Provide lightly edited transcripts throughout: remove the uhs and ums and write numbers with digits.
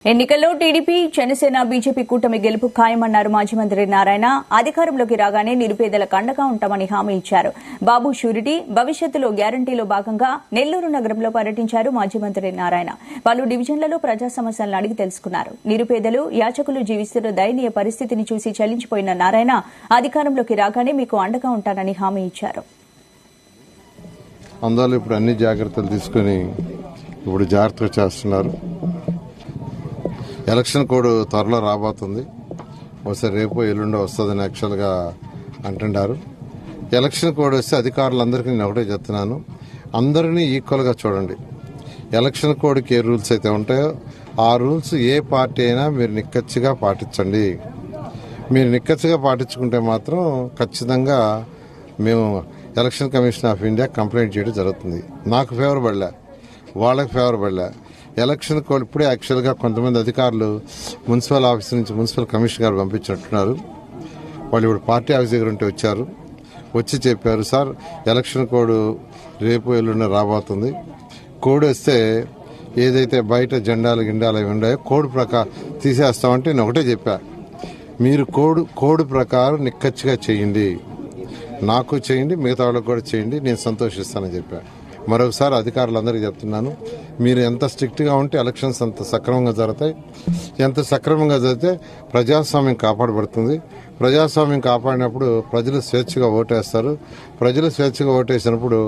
ఎన్నికల్లో TDP Janasena BJP కూటమి గెలుపు ఖాయమన్నారు మాజీ మంత్రి నారాయణ. అధికారంలోకి రాగానే నిరుపేదలకు అండగా ఉంటామని హామీ ఇచ్చారు. బాబు షూరిటీ భవిష్యత్తులో గ్యారంటీలో భాగంగా నెల్లూరు నగరంలో పర్యటించారు మాజీ మంత్రి నారాయణ. పలు డివిజన్లలో ప్రజా సమస్యలను అడిగి తెలుసుకున్నారు. నిరుపేదలు యాచకులు జీవిస్తున్న దయనీయ పరిస్థితిని చూసి చలించిపోయిన నారాయణ అధికారంలోకి రాగానే మీకు అండగా ఉంటానని హామీ ఇచ్చారు. అందువల్ల ఇప్పుడు అన్ని జాగ్రత్తలు తీసుకుని ఇప్పుడు జాగ్రత్తగా చేస్తున్నారు. ఎలక్షన్ కోడ్ త్వరలో రాబోతుంది. ఒకసారి రేపు ఎల్లుండో వస్తుందని యాక్చువల్గా అంటున్నారు. ఎలక్షన్ కోడ్ వస్తే అధికారులందరికీ నేను ఒకటే చెప్తున్నాను, అందరినీ ఈక్వల్గా చూడండి. ఎలక్షన్ కోడ్కి ఏ రూల్స్ అయితే ఉంటాయో ఆ రూల్స్ ఏ పార్టీ అయినా మీరు నిక్కచ్చిగా పాటించండి. మీరు నిక్కచ్చిగా పాటించుకుంటే మాత్రం ఖచ్చితంగా మేము election commission of India complaint చేయడం జరుగుతుంది. నాకు ఫేవర్ పడలే, వాళ్ళకి ఫేవర్ పడలే. ఎలక్షన్ కోడ్ ఇప్పుడే యాక్చువల్గా కొంతమంది అధికారులు మున్సిపల్ ఆఫీస్ నుంచి మున్సిపల్ కమిషనర్ గారు పంపించినట్టున్నారు. వాళ్ళు ఇప్పుడు పార్టీ ఆఫీస్ దగ్గర ఉంటే వచ్చి చెప్పారు, సార్ ఎలక్షన్ కోడ్ రేపు ఎల్లుండి రాబోతుంది. కోడ్ వస్తే ఏదైతే బయట జెండాలు గిండాలు అవి ఉన్నాయో కోడ్ ప్రకారం తీసేస్తామంటే నేను ఒకటే చెప్పా, మీరు కోడ్ ప్రకారం నిక్కచ్చిగా చేయండి, నాకు చేయండి, మిగతా వాళ్ళకు కూడా చేయండి, నేను సంతోషిస్తానని చెప్పా. మరొకసారి అధికారులందరికీ చెప్తున్నాను, మీరు ఎంత స్ట్రిక్ట్గా ఉంటే ఎలక్షన్స్ అంత సక్రమంగా జరుగుతాయి. ఎంత సక్రమంగా జరిగితే ప్రజాస్వామ్యం కాపాడబడుతుంది. ప్రజాస్వామ్యం కాపాడినప్పుడు ప్రజలు స్వేచ్ఛగా ఓటేస్తారు. ప్రజలు స్వేచ్ఛగా ఓటేసినప్పుడు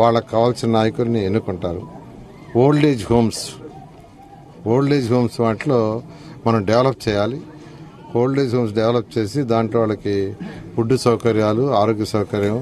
వాళ్ళకు కావాల్సిన నాయకుల్ని ఎన్నుకుంటారు. ఓల్డ్ ఏజ్ హోమ్స్ వాటిలో మనం డెవలప్ చేయాలి. ఓల్డ్ ఏజ్ హోమ్స్ డెవలప్ చేసి దాంట్లో వాళ్ళకి ఫుడ్ సౌకర్యాలు, ఆరోగ్య సౌకర్యం